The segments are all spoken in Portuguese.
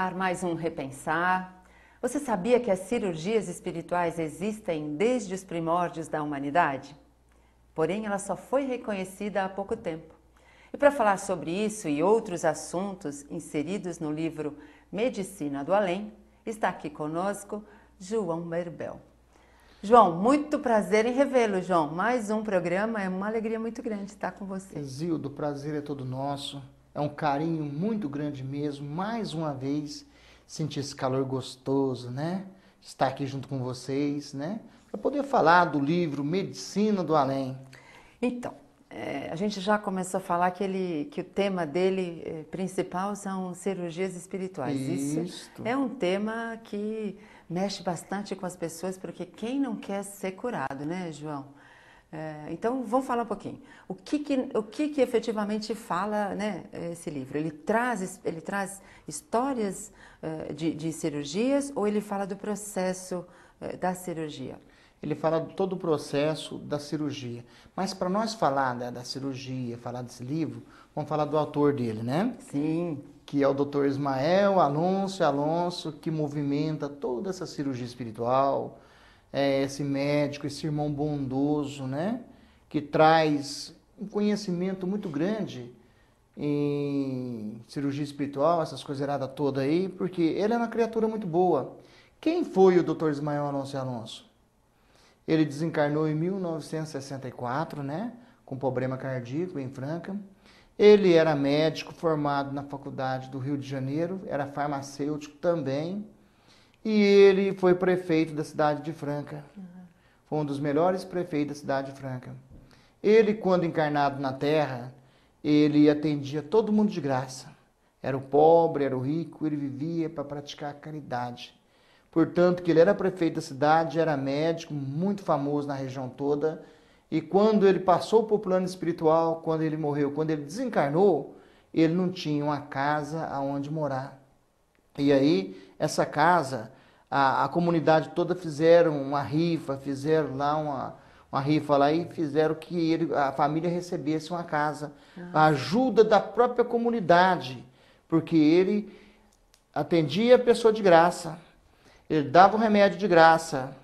ar, mais um Repensar. Você sabia que as cirurgias espirituais existem desde os primórdios da humanidade? Porém, ela só foi reconhecida há pouco tempo. E para falar sobre isso e outros assuntos inseridos no livro Medicina do Além, está aqui conosco João Berbel. João, muito prazer em revê-lo, João. Mais um programa, é uma alegria muito grande estar com você. Zildo, o prazer é todo nosso. É um carinho muito grande mesmo, mais uma vez, sentir esse calor gostoso, né? Estar aqui junto com vocês, né? Para poder falar do livro Medicina do Além. Então, a gente já começou a falar que o tema dele principal são cirurgias espirituais. Isso é um tema que mexe bastante com as pessoas, porque quem não quer ser curado, né, João? Então, vamos falar um pouquinho. O que efetivamente fala, né, esse livro? Ele traz histórias de cirurgias ou ele fala do processo da cirurgia? Ele fala de todo o processo da cirurgia. Mas para nós falar da cirurgia, falar desse livro, vamos falar do autor dele, né? Sim. Que é o Dr. Ismael Alonso, que movimenta toda essa cirurgia espiritual, esse médico, esse irmão bondoso, né? Que traz um conhecimento muito grande em cirurgia espiritual, essas coisas erradas todas aí, porque ele é uma criatura muito boa. Quem foi o Dr. Ismael Alonso? Ele desencarnou em 1964, né? Com problema cardíaco em Franca. Ele era médico formado na faculdade do Rio de Janeiro, era farmacêutico também. E ele foi prefeito da cidade de Franca. Foi um dos melhores prefeitos da cidade de Franca. Ele, quando encarnado na Terra, ele atendia todo mundo de graça. Era o pobre, era o rico, ele vivia para praticar a caridade. Portanto, que ele era prefeito da cidade, era médico, muito famoso na região toda. E quando ele passou para o plano espiritual, quando ele morreu, quando ele desencarnou, ele não tinha uma casa aonde morar. E aí, essa casa, a comunidade toda fizeram uma rifa, fizeram lá uma rifa lá e fizeram que a família recebesse uma casa. A ajuda da própria comunidade, porque ele atendia a pessoa de graça. Ele dava o remédio de graça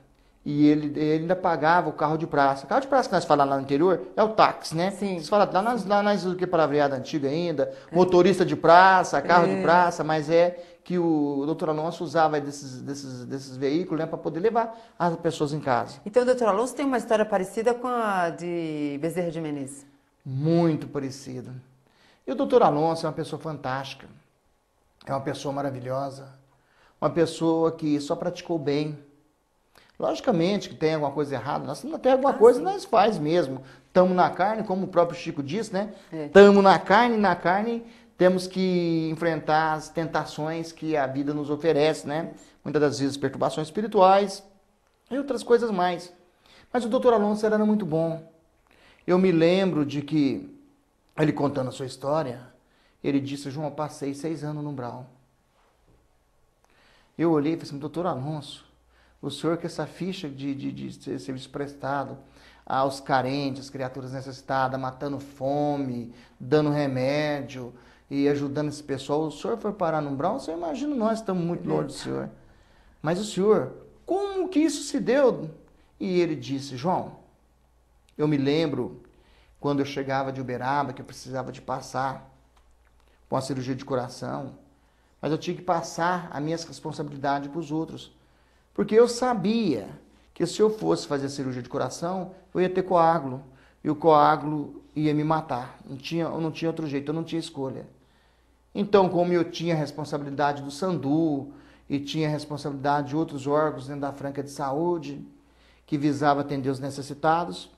e ele ainda pagava o carro de praça. O carro de praça que nós falamos lá no interior é o táxi, né? Sim. Você fala lá nas que palavreada antiga ainda, motorista de praça, carro de praça, mas é que o doutor Alonso usava desses veículos, né, para poder levar as pessoas em casa. Então o doutor Alonso tem uma história parecida com a de Bezerra de Menezes. Muito parecida. E o doutor Alonso é uma pessoa fantástica, é uma pessoa maravilhosa. Uma pessoa que só praticou bem. Logicamente que tem alguma coisa errada, nós não tem alguma coisa, nós faz mesmo. Estamos na carne, como o próprio Chico disse, né? Estamos na carne temos que enfrentar as tentações que a vida nos oferece, né? Muitas das vezes perturbações espirituais e outras coisas mais. Mas o doutor Alonso era muito bom. Eu me lembro de que, ele contando a sua história, ele disse: João, eu passei 6 anos no umbral. Eu olhei e falei assim: doutor Alonso, o senhor com essa ficha de serviço prestado aos carentes, às criaturas necessitadas, matando fome, dando remédio e ajudando esse pessoal, o senhor foi parar no umbral? Você imagina, nós estamos muito longe do senhor. Mas o senhor, como que isso se deu? E ele disse: João, eu me lembro quando eu chegava de Uberaba, que eu precisava de passar por uma cirurgia de coração, mas eu tinha que passar as minhas responsabilidades para os outros. Porque eu sabia que se eu fosse fazer a cirurgia de coração, eu ia ter coágulo. E o coágulo ia me matar. Eu não tinha outro jeito, eu não tinha escolha. Então, como eu tinha a responsabilidade do Sandu, e tinha a responsabilidade de outros órgãos dentro da Franca de Saúde, que visava atender os necessitados,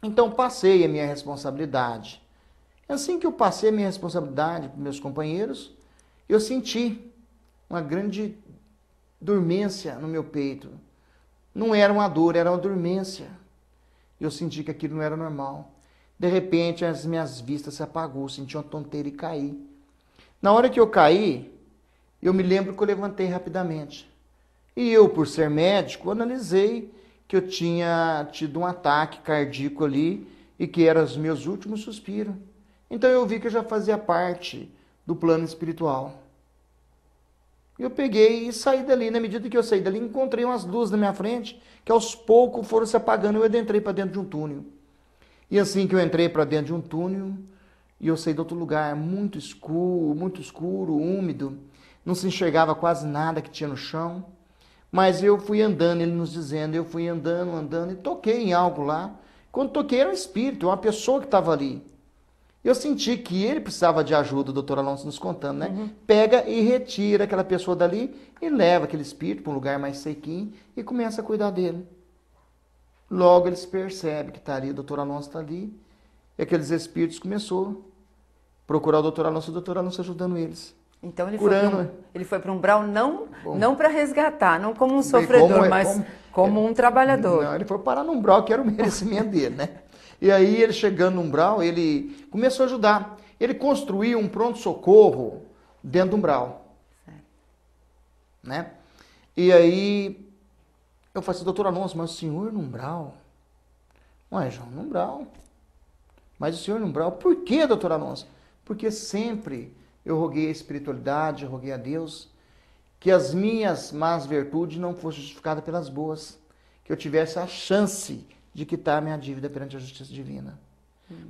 então passei a minha responsabilidade. Assim que eu passei a minha responsabilidade para meus companheiros, eu senti uma grande dormência no meu peito. Não era uma dor, era uma dormência. Eu senti que aquilo não era normal. De repente, as minhas vistas se apagou, senti uma tonteira e caí. Na hora que eu caí, eu me lembro que eu levantei rapidamente. E eu, por ser médico, analisei que eu tinha tido um ataque cardíaco ali e que eram os meus últimos suspiros. Então eu vi que eu já fazia parte do plano espiritual. Eu peguei e saí dali. Na medida que eu saí dali, encontrei umas luzes na minha frente, que aos poucos foram se apagando e eu entrei para dentro de um túnel. E assim que eu entrei para dentro de um túnel, e eu saí de outro lugar muito escuro, úmido, não se enxergava quase nada que tinha no chão, mas eu fui andando, ele nos dizendo, eu fui andando, e toquei em algo lá. Quando toquei era um espírito, uma pessoa que estava ali. Eu senti que ele precisava de ajuda, o doutor Alonso nos contando, né? Uhum. Pega e retira aquela pessoa dali e leva aquele espírito para um lugar mais sequinho e começa a cuidar dele. Logo eles percebem que está ali, o doutor Alonso está ali, e aqueles espíritos começou a procurar o doutor Alonso ajudando eles. Então Curando. ele foi para um umbral não para resgatar, não como um sofredor, mas como um trabalhador. Não, ele foi parar no umbral, que era o merecimento dele, né? E aí ele chegando no umbral, ele começou a ajudar. Ele construiu um pronto-socorro dentro do umbral. Certo. Né? E aí eu falei assim, doutor Alonso, mas o senhor no umbral? Ué, João, no umbral. Mas o senhor no umbral? Por que, doutor Alonso? Porque sempre eu roguei a espiritualidade, eu roguei a Deus, que as minhas más virtudes não fossem justificadas pelas boas, que eu tivesse a chance de quitar a minha dívida perante a justiça divina.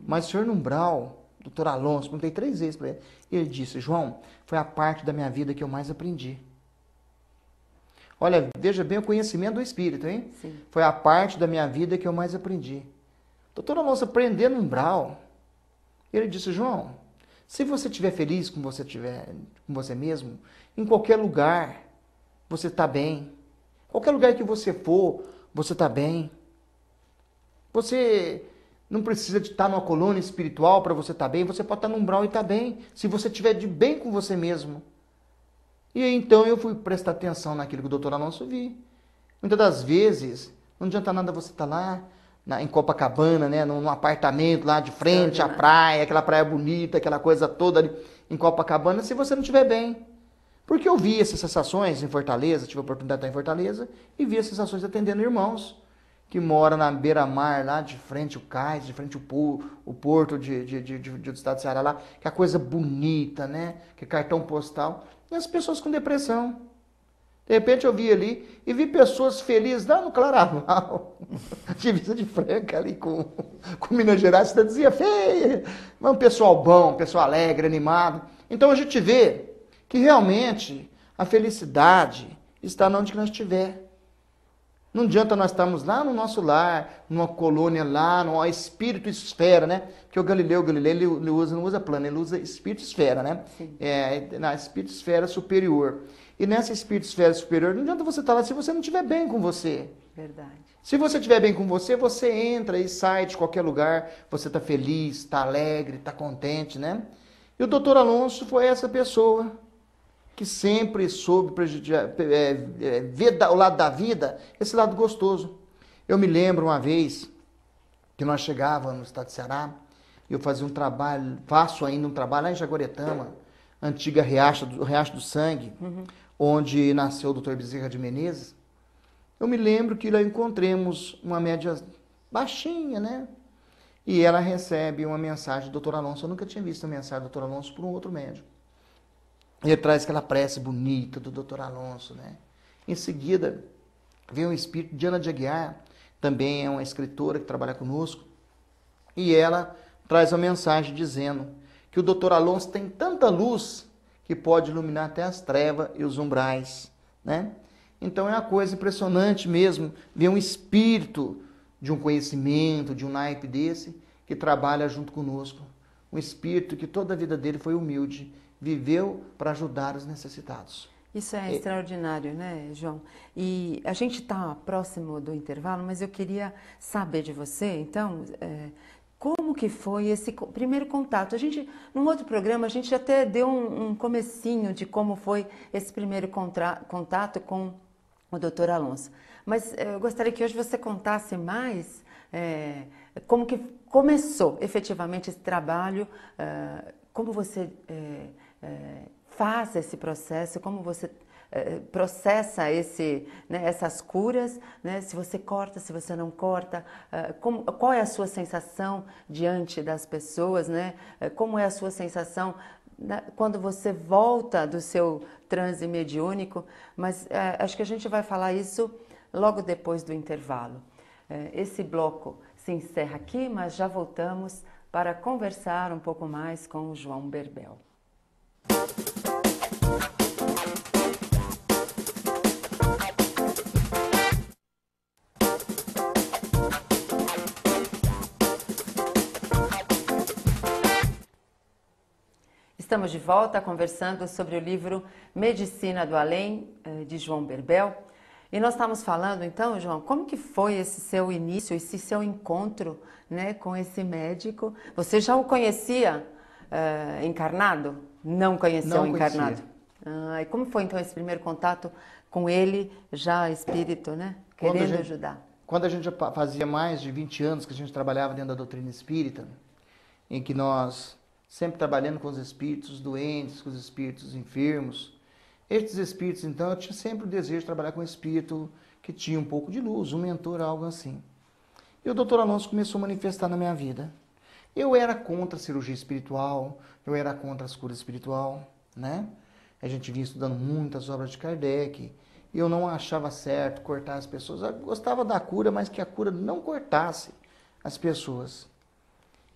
Mas o senhor no umbral, doutor Alonso, perguntei 3 vezes para ele, e ele disse, João, foi a parte da minha vida que eu mais aprendi. Olha, veja bem o conhecimento do Espírito, hein? Sim. Foi a parte da minha vida que eu mais aprendi. Doutor Alonso, aprender no umbral, ele disse, João, se você estiver feliz com você mesmo, em qualquer lugar, você está bem. Qualquer lugar que você for, você está bem. Você não precisa de estar numa colônia espiritual para você estar bem. Você pode estar no umbral e estar bem, se você estiver de bem com você mesmo. E aí, então eu fui prestar atenção naquilo que o doutor Alonso vi. Muitas das vezes, não adianta nada você estar lá em Copacabana, né, num apartamento lá de frente à praia, aquela praia bonita, aquela coisa toda ali em Copacabana, se você não estiver bem. Porque eu vi essas sensações em Fortaleza, tive a oportunidade de estar em Fortaleza, e vi as sensações atendendo irmãos que moram na beira-mar, lá de frente o cais, de frente o porto do estado de Ceará lá, que é a coisa bonita, né, que é cartão postal, e as pessoas com depressão. De repente eu vi ali e vi pessoas felizes lá no Claraval, divisa de Franca ali com Minas Gerais, você dizia feia, mas um pessoal bom, um pessoal alegre, animado. Então a gente vê que realmente a felicidade está onde que nós estiver. Não adianta nós estarmos lá no nosso lar, numa colônia lá, numa espírito esfera, né? Porque o Galileu ele não usa plano, ele usa espírito esfera, né? Sim. Na espírito esfera superior. E nessa espírito esfera superior, não adianta você estar lá se você não estiver bem com você. Verdade. Se você estiver bem com você, você entra e sai de qualquer lugar, você está feliz, está alegre, está contente, né? E o doutor Alonso foi essa pessoa que sempre soube ver o lado da vida, esse lado gostoso. Eu me lembro uma vez que nós chegávamos no estado de Ceará, eu fazia um trabalho, faço ainda um trabalho lá em Jaguaretama, antiga Riacho do Sangue, onde nasceu o doutor Bezerra de Menezes. Eu me lembro que lá encontremos uma média baixinha, né? E ela recebe uma mensagem do doutor Alonso. Eu nunca tinha visto a mensagem do doutor Alonso por um outro médico. Ele traz aquela prece bonita do doutor Alonso, né? Em seguida, vem o espírito de Ana de Aguiar, também é uma escritora que trabalha conosco, e ela traz uma mensagem dizendo que o doutor Alonso tem tanta luz que pode iluminar até as trevas e os umbrais, né? Então é uma coisa impressionante mesmo ver um espírito de um conhecimento, de um naipe desse, que trabalha junto conosco. Um espírito que toda a vida dele foi humilde, viveu para ajudar os necessitados. Isso é extraordinário, né, João? E a gente está próximo do intervalo, mas eu queria saber de você, então, como que foi esse primeiro contato? Num outro programa, a gente até deu um comecinho de como foi esse primeiro contato com o Dr. Alonso. Mas eu gostaria que hoje você contasse mais como que começou efetivamente esse trabalho, como você faz esse processo, como você processa essas curas, né? Se você corta, se você não corta, qual é a sua sensação diante das pessoas, né? Como é a sua sensação quando você volta do seu transe mediúnico, mas acho que a gente vai falar isso logo depois do intervalo. Esse bloco se encerra aqui, mas já voltamos para conversar um pouco mais com o João Berbel. Estamos de volta conversando sobre o livro Medicina do Além, de João Berbel. E nós estamos falando, então, João, como que foi esse seu início, esse seu encontro, né, com esse médico? Você já o conhecia encarnado? Não conheceu encarnado? E como foi, então, esse primeiro contato com ele, já espírito, né? Querendo ajudar? Quando a gente fazia mais de 20 anos que a gente trabalhava dentro da doutrina espírita, em que nós sempre trabalhando com os espíritos doentes, com os espíritos enfermos. Estes espíritos, então, eu tinha sempre o desejo de trabalhar com um espírito que tinha um pouco de luz, um mentor, algo assim. E o Dr. Alonso começou a manifestar na minha vida. Eu era contra a cirurgia espiritual, eu era contra as curas espiritual, né? A gente vinha estudando muitas obras de Kardec, e eu não achava certo cortar as pessoas. Eu gostava da cura, mas que a cura não cortasse as pessoas.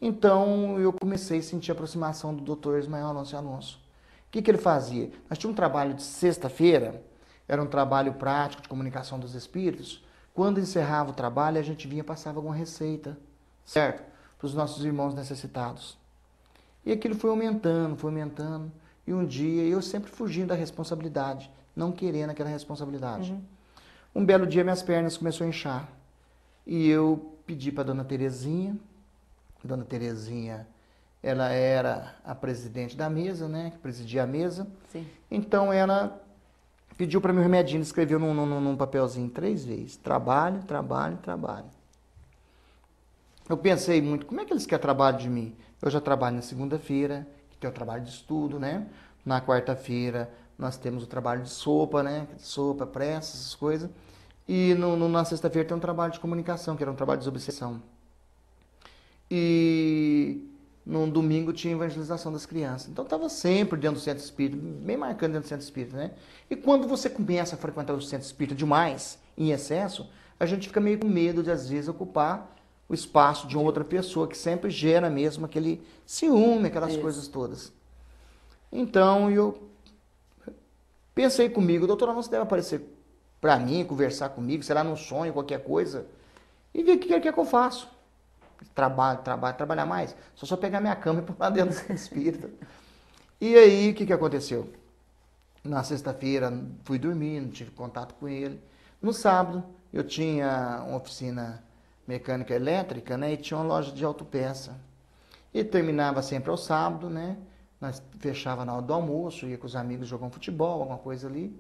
Então, eu comecei a sentir a aproximação do Dr. Ismael Alonso Alonso. O que ele fazia? Nós tínhamos um trabalho de sexta-feira, era um trabalho prático de comunicação dos espíritos. Quando encerrava o trabalho, a gente vinha e passava alguma receita, certo? Para os nossos irmãos necessitados. E aquilo foi aumentando, e um dia eu sempre fugindo da responsabilidade, não querendo aquela responsabilidade. Um belo dia minhas pernas começaram a inchar. E eu pedi para a dona Terezinha. Dona Terezinha, ela era a presidente da mesa, né? Que presidia a mesa. Sim. Então, ela pediu para mim o remedinho, escreveu num papelzinho 3 vezes. Trabalho, trabalho, trabalho. Eu pensei muito, como é que eles querem trabalho de mim? Eu já trabalho na segunda-feira, que tem o trabalho de estudo, né? Na quarta-feira, nós temos o trabalho de sopa, né? Sopa, pressa, essas coisas. E na sexta-feira tem um trabalho de comunicação, que era um trabalho de desobsessão. E no domingo tinha evangelização das crianças. Então estava sempre dentro do centro espírita, bem marcando dentro do centro espírita, né? E quando você começa a frequentar o centro espírita demais, em excesso, a gente fica meio com medo de às vezes ocupar o espaço de uma outra pessoa, que sempre gera mesmo aquele ciúme, aquelas coisas todas. Então eu pensei comigo, doutor Alonso deve aparecer para mim, conversar comigo, será num sonho, qualquer coisa, e ver o que ele quer que eu faço. Trabalhar mais, só pegar minha cama e pôr lá dentro do centro espírita. E aí, o que aconteceu? Na sexta-feira, fui dormir, não tive contato com ele. No sábado, eu tinha uma oficina mecânica elétrica, né? E tinha uma loja de autopeça. E terminava sempre ao sábado, né? Nós fechava na hora do almoço, ia com os amigos jogar um futebol, alguma coisa ali.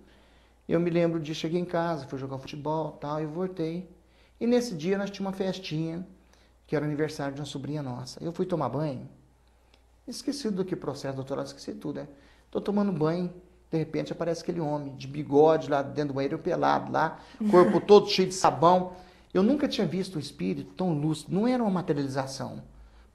E eu me lembro de cheguei em casa, fui jogar futebol, tal, e voltei. E nesse dia nós tínhamos uma festinha, que era o aniversário de uma sobrinha nossa. Eu fui tomar banho, esqueci do que processo, doutorado, esqueci tudo, né? Tô tomando banho, de repente aparece aquele homem de bigode lá dentro do banheiro, eu pelado lá, corpo todo cheio de sabão. Eu nunca tinha visto um espírito tão lúcido, não era uma materialização,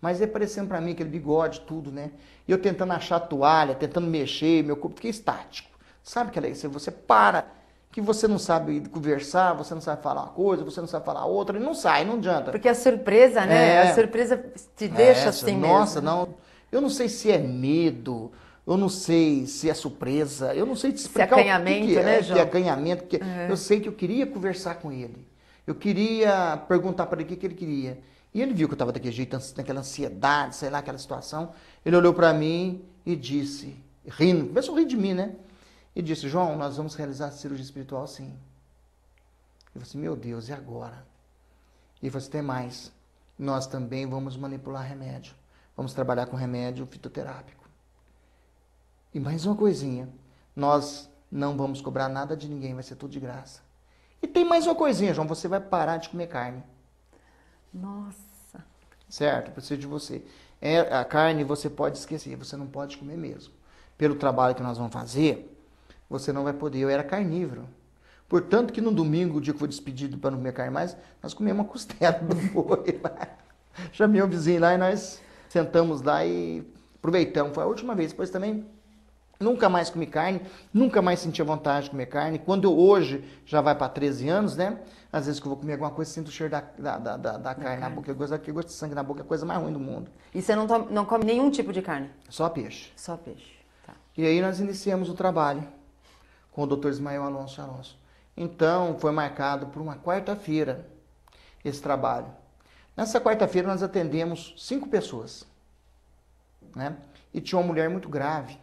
mas ia aparecendo para mim aquele bigode, tudo, né? E eu tentando achar a toalha, tentando mexer, meu corpo fiquei estático. Sabe que você para, que você não sabe conversar, você não sabe falar uma coisa, você não sabe falar outra, e não sai, não adianta. Porque a surpresa, né? A surpresa te deixa assim mesmo. Nossa, não. Eu não sei se é medo, eu não sei se é surpresa, eu não sei te explicar se acanhamento, o que é, né, João? Que é acanhamento, porque eu sei que eu queria conversar com ele. Eu queria perguntar para ele o que ele queria. E ele viu que eu estava daquele jeito, naquela ansiedade, sei lá, aquela situação. Ele olhou para mim e disse, rindo, começou a rir de mim, né? E disse, João, nós vamos realizar a cirurgia espiritual sim. Eu falei assim, meu Deus, e agora? E ele falou assim, tem mais. Nós também vamos manipular remédio. Vamos trabalhar com remédio fitoterápico. E mais uma coisinha, nós não vamos cobrar nada de ninguém, vai ser tudo de graça. E tem mais uma coisinha, João, você vai parar de comer carne. Nossa. Certo? Preciso de você. A carne você pode esquecer, você não pode comer mesmo. Pelo trabalho que nós vamos fazer, você não vai poder. Eu era carnívoro. Portanto que no domingo, o dia que foi despedido para não comer carne mais, nós comemos uma costela do boi lá. Chamei um vizinho lá e nós sentamos lá e Aproveitamos, foi a última vez. Depois também nunca mais comi carne, nunca mais senti a vontade de comer carne. Quando eu hoje, já vai para 13 anos, né? Às vezes que eu vou comer alguma coisa, sinto o cheiro da carne na boca. Eu gosto de sangue na boca, é a coisa mais ruim do mundo. E você não come nenhum tipo de carne? Só peixe. Só peixe, tá. E aí nós iniciamos o trabalho com o Dr. Ismael Alonso. Então, foi marcado por uma quarta-feira esse trabalho. Nessa quarta-feira nós atendemos 5 pessoas, né? E tinha uma mulher muito grave,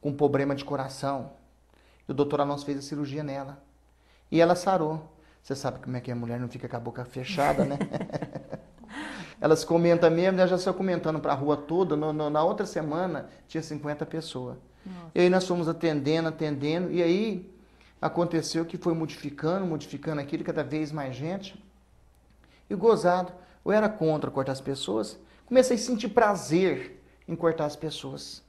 com problema de coração. E o doutor Alonso fez a cirurgia nela. E ela sarou. Você sabe como é que a mulher não fica com a boca fechada, né? Elas comentam mesmo, ela já saiu comentando para a rua toda. Na outra semana tinha 50 pessoas. Nossa. E aí nós fomos atendendo. E aí aconteceu que foi modificando aquilo, cada vez mais gente. E gozado. Eu era contra cortar as pessoas. Comecei a sentir prazer em cortar as pessoas.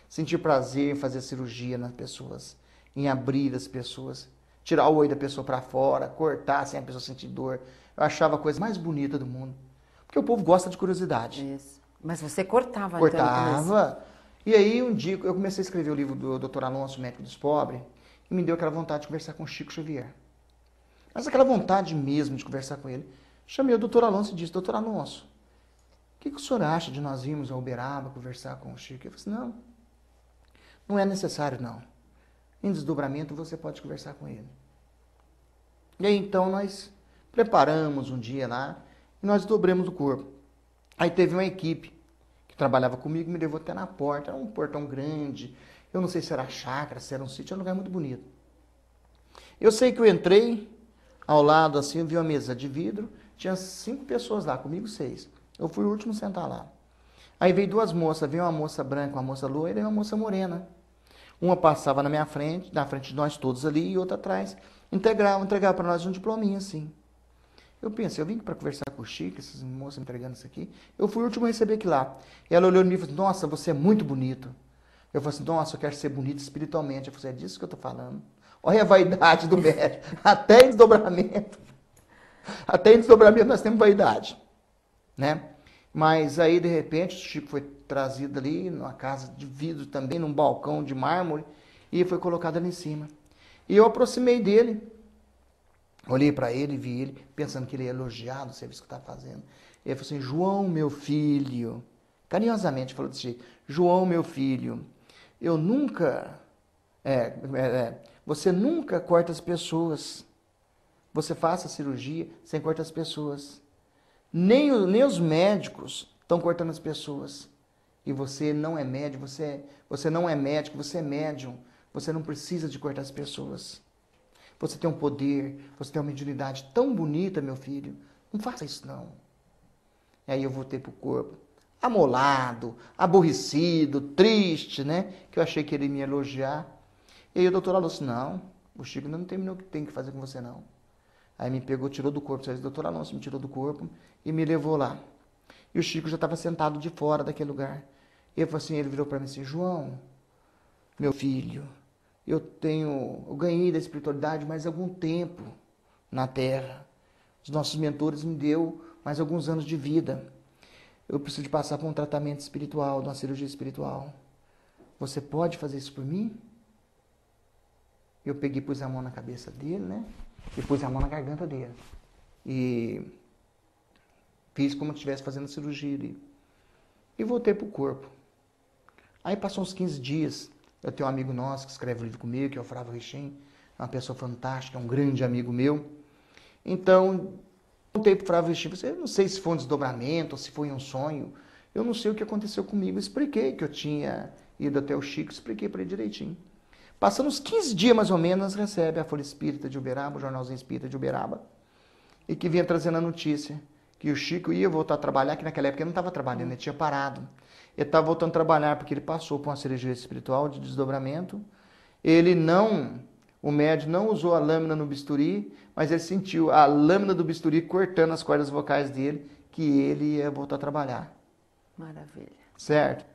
Sentir prazer em fazer cirurgia nas pessoas. Em abrir as pessoas. Tirar o olho da pessoa para fora. Cortar sem a pessoa sentir dor. Eu achava a coisa mais bonita do mundo. Porque o povo gosta de curiosidade. Isso. Mas você cortava. Cortava. Então, e aí um dia eu comecei a escrever o livro do Dr. Alonso, Médico dos Pobres. E me deu aquela vontade de conversar com o Chico Xavier. Mas aquela vontade mesmo de conversar com ele. Chamei o Dr. Alonso e disse: Dr. Alonso, o que o senhor acha de nós irmos a Uberaba conversar com o Chico? Ele falou assim: não é necessário não. Em desdobramento você pode conversar com ele. E aí então nós preparamos um dia lá e nós dobramos o corpo. Aí teve uma equipe que trabalhava comigo, me levou até na porta, era um portão grande. Eu não sei se era chácara, se era um sítio, era um lugar muito bonito. Eu sei que eu entrei, ao lado assim, eu vi uma mesa de vidro, tinha 5 pessoas lá, comigo 6. Eu fui o último a sentar lá. Aí veio 2 moças, veio uma moça branca, uma moça loira e uma moça morena. Uma passava na minha frente, na frente de nós todos ali, e outra atrás. Entregava para nós um diplominha assim. Eu pensei, eu vim para conversar com o Chico, essas moças me entregando isso aqui. Eu fui o último a receber aqui lá. E ela olhou em mim e falou: nossa, você é muito bonito. Eu falei assim: nossa, eu quero ser bonito espiritualmente. Eu falei: é disso que eu estou falando. Olha a vaidade do médico. Até em desdobramento. Até em desdobramento nós temos vaidade. Né? Mas aí, de repente, o Chico foi trazido ali, numa casa de vidro também, num balcão de mármore, e foi colocado ali em cima. E eu aproximei dele, olhei para ele, vi ele, pensando que ele ia elogiar o serviço que estava fazendo. Ele falou assim: João, meu filho, carinhosamente falou desse jeito: João, meu filho, eu nunca, você nunca corta as pessoas. Você faça a cirurgia sem cortar as pessoas. Nem os médicos estão cortando as pessoas. E você não é médico, você não é médico, você é médium. Você não precisa de cortar as pessoas. Você tem um poder, você tem uma mediunidade tão bonita, meu filho. Não faça isso, não. E aí eu voltei pro corpo, amolado, aborrecido, triste, né? Que eu achei que ele ia me elogiar. E aí o doutor Alonso: não, o Chico ainda não terminou o que tem que fazer com você, não. Aí me pegou, tirou do corpo. O doutor Alonso me tirou do corpo e me levou lá. E o Chico já estava sentado de fora daquele lugar. E ele virou para mim assim: João, meu filho, eu ganhei da espiritualidade mais algum tempo na Terra. Os nossos mentores me deu mais alguns anos de vida. Eu preciso de passar por um tratamento espiritual, de uma cirurgia espiritual. Você pode fazer isso por mim? Eu peguei, pus a mão na cabeça dele, né? E pus a mão na garganta dele. E fiz como se estivesse fazendo cirurgia ali. E voltei pro corpo. Aí passou uns 15 dias. Eu tenho um amigo nosso que escreve um livro comigo, que é o Flávio Richem. É uma pessoa fantástica, é um grande amigo meu. Então, voltei pro Flávio Richem. Eu não sei se foi um desdobramento ou se foi um sonho. Eu não sei o que aconteceu comigo. Eu expliquei que eu tinha ido até o Chico, expliquei para ele direitinho. Passando uns 15 dias, mais ou menos, recebe a Folha Espírita de Uberaba, o Jornalzinho Espírita de Uberaba, e que vinha trazendo a notícia que o Chico ia voltar a trabalhar, que naquela época ele não estava trabalhando, ele tinha parado. Ele estava voltando a trabalhar porque ele passou por uma cirurgia espiritual de desdobramento. O médico não usou a lâmina no bisturi, mas ele sentiu a lâmina do bisturi cortando as cordas vocais dele, que ele ia voltar a trabalhar. Maravilha. Certo?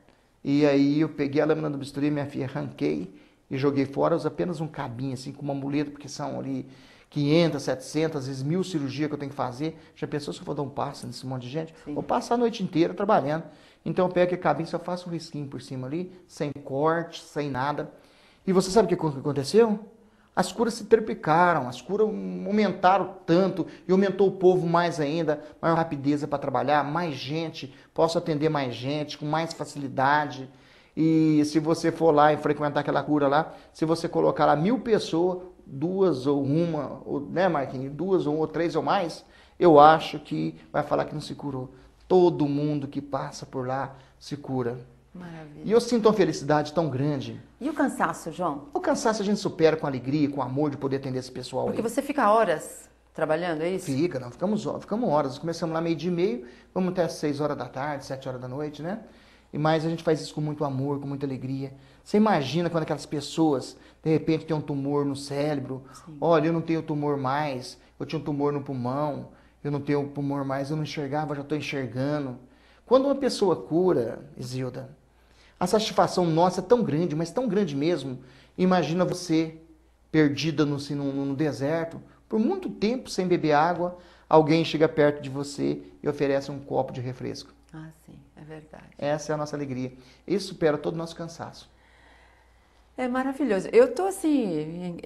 E aí eu peguei a lâmina do bisturi, minha filha, arranquei e joguei fora, uso apenas um cabinho, assim, com uma muleta, porque são ali 500, 700, às vezes 1000 cirurgias que eu tenho que fazer. Já pensou se eu for dar um passo nesse monte de gente? Sim. Vou passar a noite inteira trabalhando. Então eu pego a cabinha, só faço um risquinho por cima ali, sem corte, sem nada. E você sabe o que aconteceu? As curas se triplicaram, as curas aumentaram tanto e aumentou o povo mais ainda, maior rapidez para trabalhar, mais gente, posso atender mais gente, com mais facilidade. E se você for lá e frequentar aquela cura lá, se você colocar lá 1000 pessoas, 2 ou 1, ou, né, Marquinhos? 2 ou 1 ou 3 ou mais, eu acho que vai falar que não se curou. Todo mundo que passa por lá se cura. Maravilha. E eu sinto uma felicidade tão grande. E o cansaço, João? O cansaço a gente supera com alegria, com amor de poder atender esse pessoal Porque aí. você fica horas trabalhando, é isso? Fica, não, ficamos horas. Começamos lá 12:30, vamos até às 6 horas da tarde, 7 horas da noite, né? E mais a gente faz isso com muito amor, com muita alegria. Você imagina quando aquelas pessoas, de repente, têm um tumor no cérebro. Sim. Olha, eu não tenho tumor mais, eu tinha um tumor no pulmão, eu não tenho tumor mais, eu não enxergava, já estou enxergando. Quando uma pessoa cura, Isilda, a satisfação nossa é tão grande, mas tão grande mesmo. Imagina você perdida no deserto, por muito tempo sem beber água, alguém chega perto de você e oferece um copo de refresco. Ah, sim, é verdade. Essa é a nossa alegria. Isso supera todo o nosso cansaço. É maravilhoso. Eu estou, assim,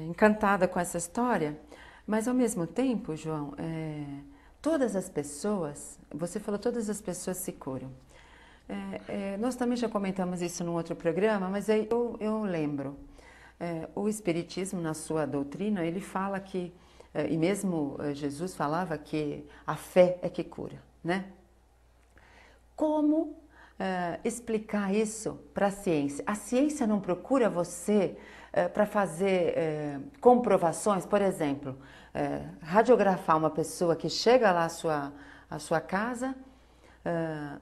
encantada com essa história, mas ao mesmo tempo, João, todas as pessoas, você falou, todas as pessoas se curam. Nós também já comentamos isso num outro programa, mas aí eu lembro. O Espiritismo, na sua doutrina, ele fala que, e mesmo Jesus falava que a fé é que cura, né? Como explicar isso para a ciência? A ciência não procura você para fazer comprovações, por exemplo, radiografar uma pessoa que chega lá à sua casa,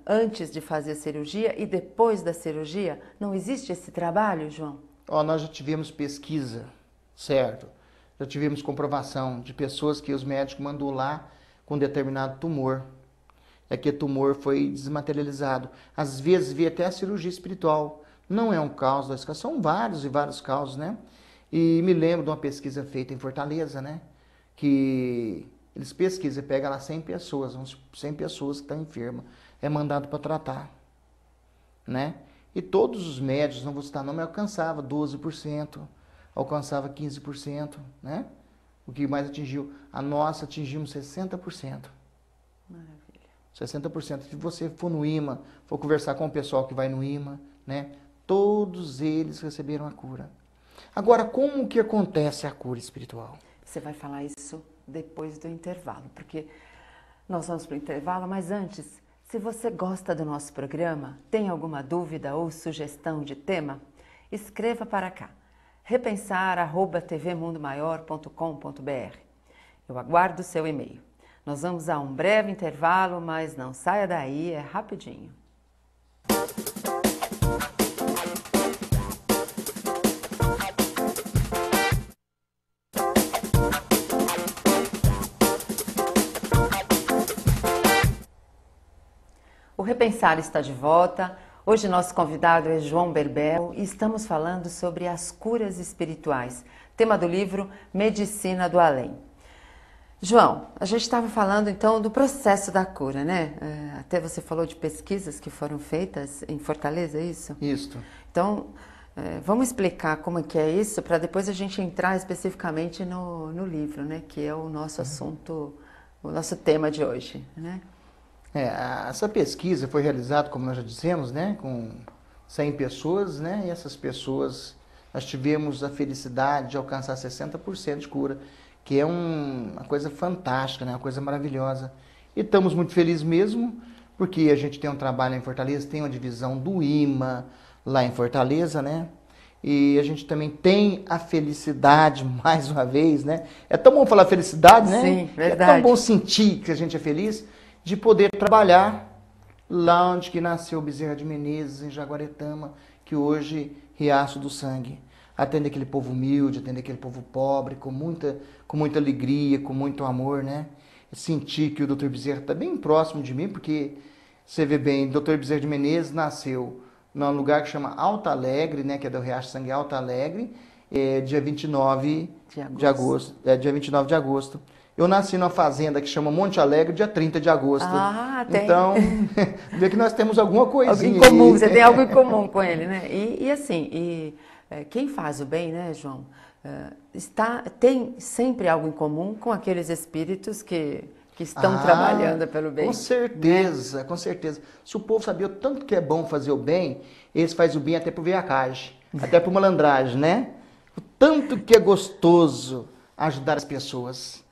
antes de fazer a cirurgia e depois da cirurgia? Não existe esse trabalho, João? Nós já tivemos pesquisa, certo? Já tivemos comprovação de pessoas que os médicos mandou lá com determinado tumor. Que o tumor foi desmaterializado. Às vezes vê até a cirurgia espiritual. Não é um caos da escala, são vários e vários casos, né? E me lembro de uma pesquisa feita em Fortaleza, né? Que eles pesquisam, pegam lá 100 pessoas, 100 pessoas que estão enfermas, é mandado para tratar, né? E todos os médicos, não vou citar nome, alcançava 12%, alcançava 15%, né? O que mais atingiu? A nossa atingimos 60%. Maravilha. 60%. Se você for no IMA, for conversar com o pessoal que vai no IMA, né? Todos eles receberam a cura. Agora, como que acontece a cura espiritual? Você vai falar isso depois do intervalo, porque nós vamos para o intervalo, mas antes, se você gosta do nosso programa, tem alguma dúvida ou sugestão de tema, escreva para cá, repensar@tvmundomaior.com.br. Eu aguardo o seu e-mail. Nós vamos a um breve intervalo, mas não saia daí, é rapidinho. O Repensar está de volta. Hoje nosso convidado é João Berbel e estamos falando sobre as curas espirituais. Tema do livro Medicina do Além. João, a gente estava falando então do processo da cura, né? Até você falou de pesquisas que foram feitas em Fortaleza, é isso? Isso. Então, vamos explicar como é que é isso para depois a gente entrar especificamente no livro, né? Que é o nosso assunto, o nosso tema de hoje, né? Essa pesquisa foi realizada, como nós já dissemos, né? Com 100 pessoas, né? E essas pessoas, nós tivemos a felicidade de alcançar 60% de cura, que é uma coisa fantástica, né? Uma coisa maravilhosa. E estamos muito felizes mesmo, porque a gente tem um trabalho em Fortaleza, tem uma divisão do IMA lá em Fortaleza, né? E a gente também tem a felicidade, mais uma vez, né? É tão bom falar felicidade, né? Sim, verdade. É tão bom sentir que a gente é feliz de poder trabalhar lá onde que nasceu Bezerra de Menezes, em Jaguaretama, que hoje Riacho do Sangue. Atende aquele povo humilde, atende aquele povo pobre, com muita alegria, com muito amor, né? Sentir que o Dr. Bezerra está bem próximo de mim, porque você vê bem, o Dr. Bezerra de Menezes nasceu num lugar que chama Alto Alegre, né? Que é do Riacho do Sangue, Alto Alegre, dia 29 de agosto. Dia 29 de agosto. Eu nasci numa fazenda que chama Monte Alegre, dia 30 de agosto. Ah, tem. Então, vê que nós temos alguma coisinha em comum, aí. você tem algo em comum com ele, né? Quem faz o bem, né, João, tem sempre algo em comum com aqueles espíritos que estão trabalhando pelo bem. Com certeza, né? Com certeza. Se o povo sabia o tanto que é bom fazer o bem, eles fazem o bem até por viacagem, até por malandragem, né? O tanto que é gostoso ajudar as pessoas.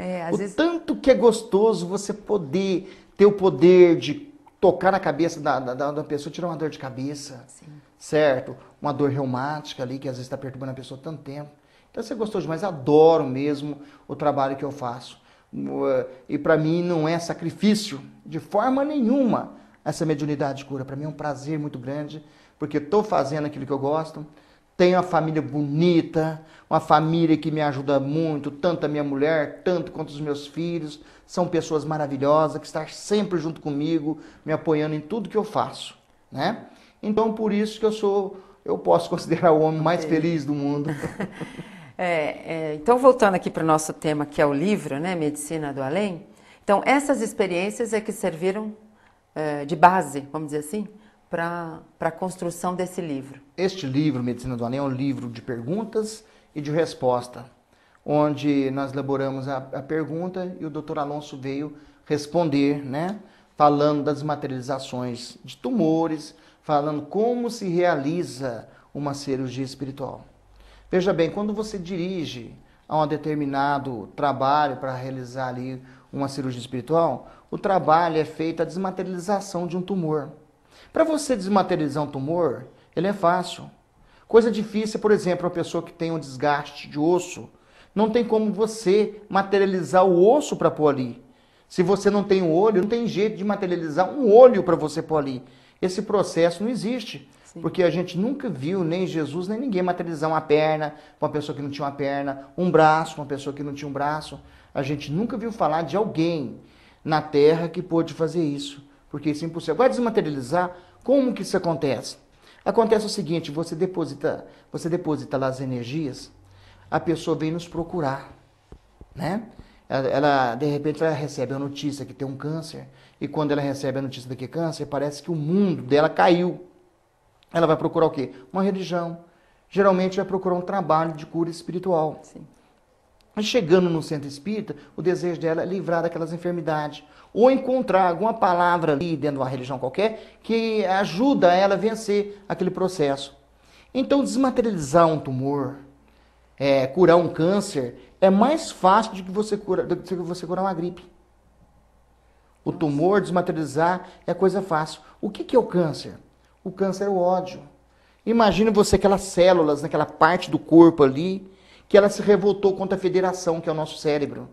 Tanto que é gostoso você poder ter o poder de tocar na cabeça da pessoa, tirar uma dor de cabeça, sim, certo? Uma dor reumática ali, que às vezes está perturbando a pessoa há tanto tempo. Então, você gostou demais, adoro mesmo o trabalho que eu faço. E para mim não é sacrifício, de forma nenhuma, essa mediunidade de cura. Para mim é um prazer muito grande, porque estou fazendo aquilo que eu gosto. Tenho uma família bonita, uma família que me ajuda muito, tanto a minha mulher, tanto quanto os meus filhos. São pessoas maravilhosas, que estão sempre junto comigo, me apoiando em tudo que eu faço, né? Então, por isso que eu posso considerar o homem mais feliz do mundo. Então, voltando aqui para o nosso tema, que é o livro, né, Medicina do Além. Então, essas experiências é que serviram de base, vamos dizer assim, para a construção desse livro. Este livro, Medicina do Além, é um livro de perguntas e de resposta, onde nós elaboramos a pergunta e o Dr. Alonso veio responder, né, falando das materializações de tumores, falando como se realiza uma cirurgia espiritual. Veja bem, quando você dirige a um determinado trabalho para realizar ali uma cirurgia espiritual, o trabalho é feito a desmaterialização de um tumor. Para você desmaterializar um tumor, ele é fácil. Coisa difícil, por exemplo, uma pessoa que tem um desgaste de osso, não tem como você materializar o osso para pôr ali. Se você não tem um olho, não tem jeito de materializar um olho para você pôr ali. Esse processo não existe. Sim. Porque a gente nunca viu, nem Jesus, nem ninguém materializar uma perna para uma pessoa que não tinha uma perna, um braço para uma pessoa que não tinha um braço. A gente nunca viu falar de alguém na Terra que pôde fazer isso. Porque isso é impossível. Agora, desmaterializar, como que isso acontece? Acontece o seguinte, você deposita lá as energias, a pessoa vem nos procurar, né? De repente, ela recebe a notícia que tem um câncer, e quando ela recebe a notícia daquele câncer, parece que o mundo dela caiu. Ela vai procurar o quê? Uma religião. Geralmente vai procurar um trabalho de cura espiritual. Sim. Mas chegando no centro espírita, o desejo dela é livrar daquelas enfermidades. Ou encontrar alguma palavra ali dentro de uma religião qualquer que ajuda ela a vencer aquele processo. Então, desmaterializar um tumor, curar um câncer, é mais fácil do que você curar uma gripe. O tumor, desmaterializar, é coisa fácil. O que é o câncer? O câncer é o ódio. Imagine você aquelas células naquela parte do corpo ali, que ela se revoltou contra a federação, que é o nosso cérebro.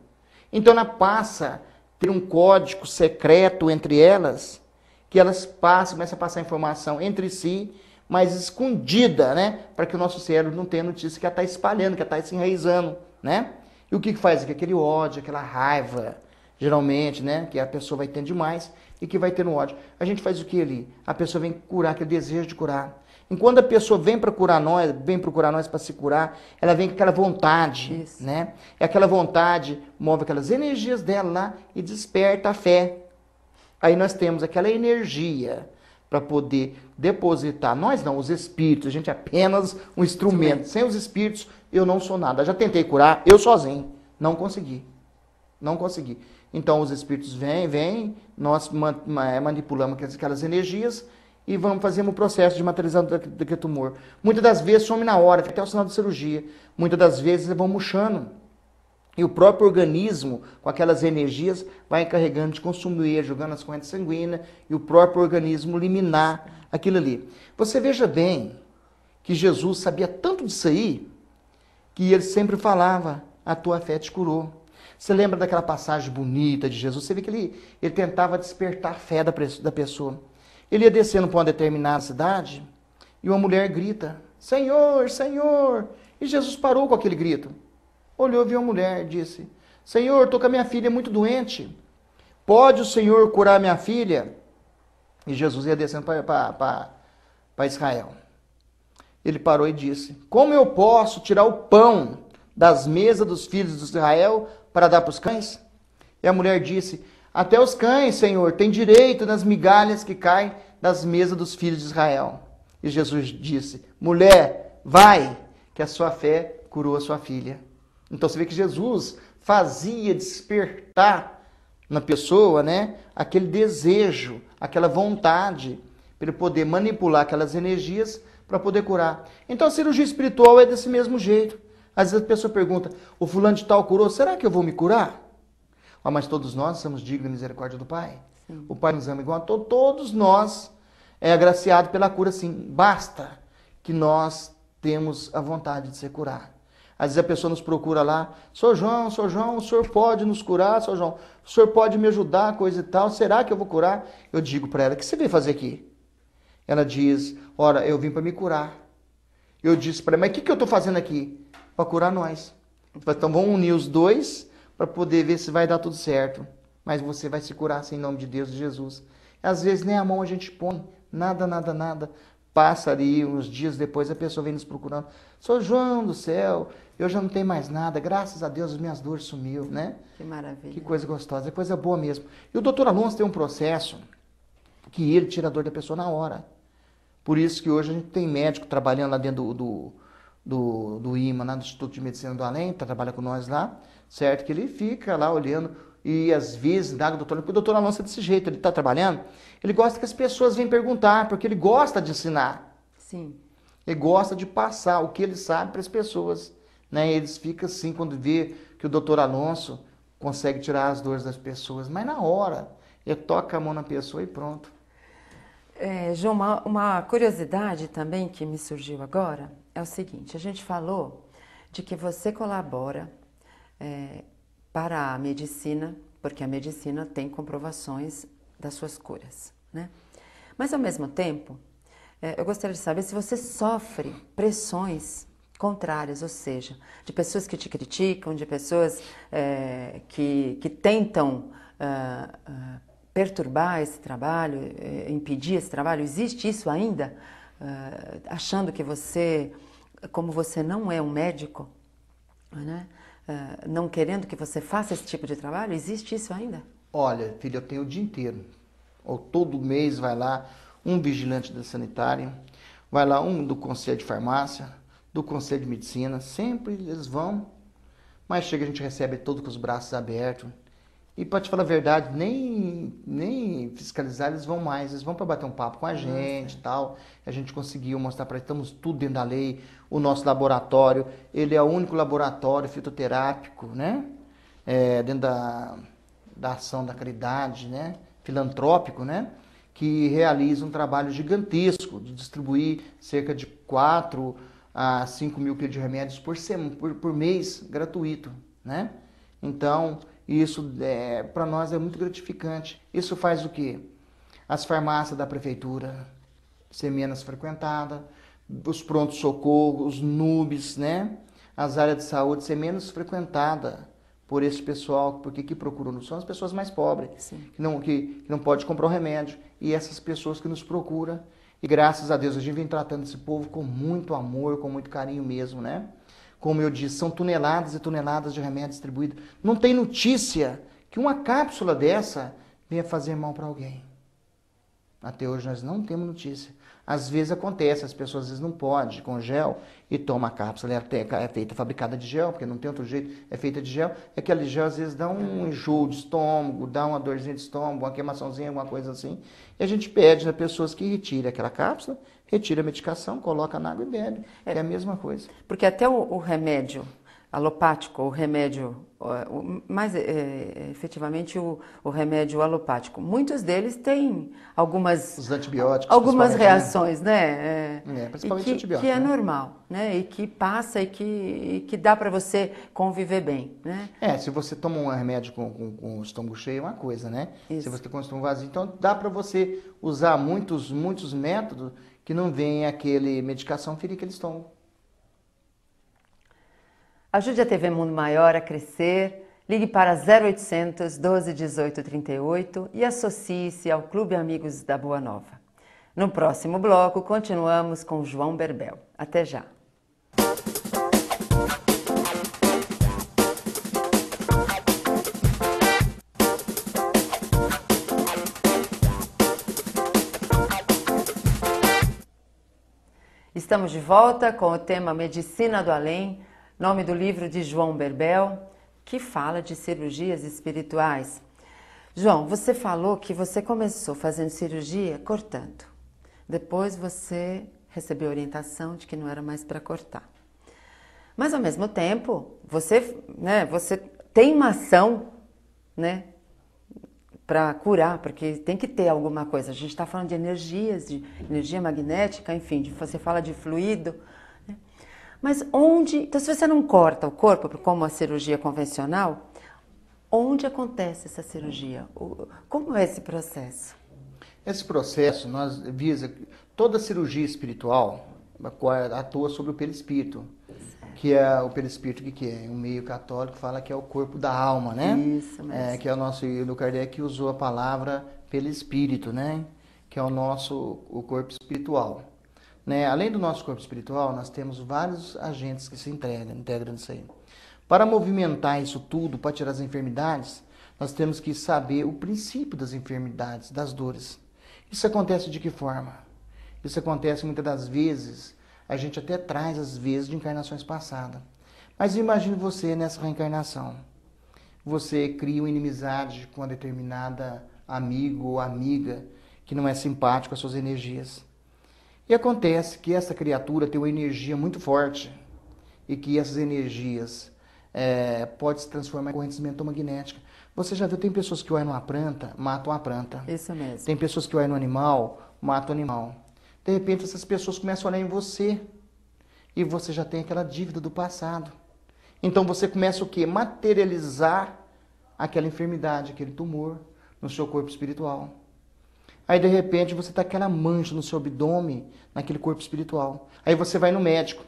Então ela passa a ter um código secreto entre elas, que elas começam a passar informação entre si, mas escondida, né? Para que o nosso cérebro não tenha notícia que ela está espalhando, que ela está se enraizando, né? E o que faz? Aquele ódio, aquela raiva, geralmente, né? Que a pessoa vai tendo demais e que vai tendo ódio. A gente faz o que ali? A pessoa vem curar, aquele desejo de curar. Enquanto a pessoa vem procurar nós para se curar, ela vem com aquela vontade, isso, né? E aquela vontade move aquelas energias dela lá e desperta a fé. Aí nós temos aquela energia para poder depositar. Nós não, os espíritos, a gente é apenas um instrumento. Sem os espíritos, eu não sou nada. Eu já tentei curar, eu sozinho. Não consegui. Não consegui. Então os espíritos vêm, nós manipulamos aquelas energias e vamos fazer um processo de materialização daquele tumor. Muitas das vezes some na hora, até o sinal de cirurgia. Muitas das vezes vão murchando. E o próprio organismo, com aquelas energias, vai encarregando de consumir, jogando as correntes sanguíneas, e o próprio organismo eliminar aquilo ali. Você veja bem que Jesus sabia tanto disso aí, que ele sempre falava, a tua fé te curou. Você lembra daquela passagem bonita de Jesus? Você vê que ele tentava despertar a fé da pessoa. Ele ia descendo para uma determinada cidade e uma mulher grita, Senhor, Senhor! E Jesus parou com aquele grito. Olhou, viu a mulher e disse, Senhor, estou com a minha filha muito doente. Pode o Senhor curar minha filha? E Jesus ia descendo para Israel. Ele parou e disse, como eu posso tirar o pão das mesas dos filhos de Israel para dar para os cães? E a mulher disse, até os cães, Senhor, têm direito nas migalhas que caem das mesas dos filhos de Israel. E Jesus disse, mulher, vai, que a sua fé curou a sua filha. Então você vê que Jesus fazia despertar na pessoa, né, aquele desejo, aquela vontade, para ele poder manipular aquelas energias para poder curar. Então a cirurgia espiritual é desse mesmo jeito. Às vezes a pessoa pergunta, o fulano de tal curou, será que eu vou me curar? Ah, mas todos nós somos dignos da misericórdia do Pai. Sim. O Pai nos ama igual a todos nós é agraciado pela cura, sim. Basta que nós temos a vontade de ser curado. Às vezes a pessoa nos procura lá, Sr. João, o senhor pode nos curar, Sr. João? O senhor pode me ajudar, coisa e tal, será que eu vou curar? Eu digo para ela, o que você veio fazer aqui? Ela diz, ora, eu vim para me curar. Eu disse para ela, mas o que eu estou fazendo aqui? Para curar nós. Então vamos unir os dois para poder ver se vai dar tudo certo. Mas você vai se curar assim, em nome de Deus e de Jesus. Às vezes nem a mão a gente põe, nada. Passa ali, uns dias depois a pessoa vem nos procurando. Sou João do céu, eu já não tenho mais nada, graças a Deus as minhas dores sumiu, né? Que maravilha. Que coisa gostosa, é coisa boa mesmo. E o doutor Alonso tem um processo que ele tira a dor da pessoa na hora. Por isso que hoje a gente tem médico trabalhando lá dentro do IMA, lá do Instituto de Medicina do Além, trabalha com nós lá, certo? Que ele fica lá olhando e às vezes dá o doutor, porque o doutor Alonso é desse jeito, ele está trabalhando, ele gosta que as pessoas venham perguntar, porque ele gosta de ensinar. Sim. Ele gosta de passar o que ele sabe para as pessoas, né? Eles ficam assim quando vê que o doutor Alonso consegue tirar as dores das pessoas, mas na hora, ele toca a mão na pessoa e pronto. João, uma curiosidade também que me surgiu agora é o seguinte, a gente falou de que você colabora para a medicina, porque a medicina tem comprovações das suas curas, né? Mas ao mesmo tempo, eu gostaria de saber se você sofre pressões contrárias, ou seja, de pessoas que te criticam, de pessoas que tentam perturbar esse trabalho, impedir esse trabalho. Existe isso ainda? Achando que você, como você não é um médico, né? Não querendo que você faça esse tipo de trabalho? Existe isso ainda? Olha, filha, eu tenho o dia inteiro. Ou todo mês vai lá um vigilante da sanitária, vai lá um do conselho de farmácia, do conselho de medicina, sempre eles vão, mas chega a gente recebe todos com os braços abertos. E para te falar a verdade, nem fiscalizar eles vão mais, eles vão para bater um papo com a gente e tal. A gente conseguiu mostrar para eles, estamos tudo dentro da lei. O nosso laboratório, ele é o único laboratório fitoterápico, né? Dentro da ação da caridade, né? Filantrópico, né? Que realiza um trabalho gigantesco de distribuir cerca de 4 a 5 mil quilos de remédios por mês, gratuito, né? Então, isso para nós é muito gratificante. Isso faz o quê? As farmácias da prefeitura ser menos frequentada, os prontos-socorros, os NUBs, né? As áreas de saúde ser menos frequentada por esse pessoal, porque que procuram são as pessoas mais pobres, que não pode comprar o remédio. E essas pessoas que nos procuram. E graças a Deus a gente vem tratando esse povo com muito amor, com muito carinho mesmo, né? Como eu disse, são toneladas e toneladas de remédio distribuído. Não tem notícia que uma cápsula dessa venha fazer mal para alguém. Até hoje nós não temos notícia. Às vezes acontece, as pessoas às vezes não podem com gel e toma a cápsula. É feita, fabricada de gel, porque não tem outro jeito, é feita de gel. É que aquele gel às vezes dá um enjoo de estômago, dá uma dorzinha de estômago, uma queimaçãozinha, alguma coisa assim. E a gente pede a pessoas que retirem aquela cápsula, retira a medicação, coloca na água e bebe. É a mesma coisa. Porque até o remédio alopático, o remédio, mais efetivamente o remédio alopático, muitos deles têm os antibióticos, algumas reações, né? Principalmente antibióticos. Que é normal, né? E que passa e que dá para você conviver bem, né? Se você toma um remédio com o estômago cheio é uma coisa, né? Isso. Se você tem com o estômago vazio, então dá para você usar muitos métodos que não vem aquele medicação ferir aquele estômago. Ajude a TV Mundo Maior a crescer, ligue para 0800 12 18 38 e associe-se ao Clube Amigos da Boa Nova. No próximo bloco, continuamos com João Berbel. Até já! Estamos de volta com o tema Medicina do Além, nome do livro de João Berbel, que fala de cirurgias espirituais. João, você falou que você começou fazendo cirurgia cortando. Depois você recebeu orientação de que não era mais para cortar. Mas ao mesmo tempo, você tem uma ação, né, para curar, porque tem que ter alguma coisa. A gente está falando de energias, de energia magnética, enfim, você fala de fluido. Né? Mas onde... Então, se você não corta o corpo, como a cirurgia convencional, onde acontece essa cirurgia? Como é esse processo? Esse processo, nós visa... Toda cirurgia espiritual atua sobre o perispírito. Que é o perispírito, que é? O meio católico fala que é o corpo da alma, né? Isso mesmo. Que é o nosso, o Kardec usou a palavra perispírito, né? Que é o corpo espiritual. Né? Além do nosso corpo espiritual, nós temos vários agentes que se integram nisso aí. Para movimentar isso tudo, para tirar as enfermidades, nós temos que saber o princípio das enfermidades, das dores. Isso acontece de que forma? Isso acontece muitas das vezes... A gente até traz, às vezes, de encarnações passadas. Mas imagine você nessa reencarnação. Você cria uma inimizade com uma determinada amigo ou amiga que não é simpático às suas energias. E acontece que essa criatura tem uma energia muito forte e que essas energias podem se transformar em correntes mentomagnéticas. Você já viu, tem pessoas que olham numa planta, matam a planta. Isso mesmo. Tem pessoas que olham no animal, matam o animal. De repente, essas pessoas começam a olhar em você e você já tem aquela dívida do passado. Então, você começa o quê? Materializar aquela enfermidade, aquele tumor no seu corpo espiritual. Aí, de repente, você está com aquela mancha no seu abdômen, naquele corpo espiritual. Aí você vai no médico.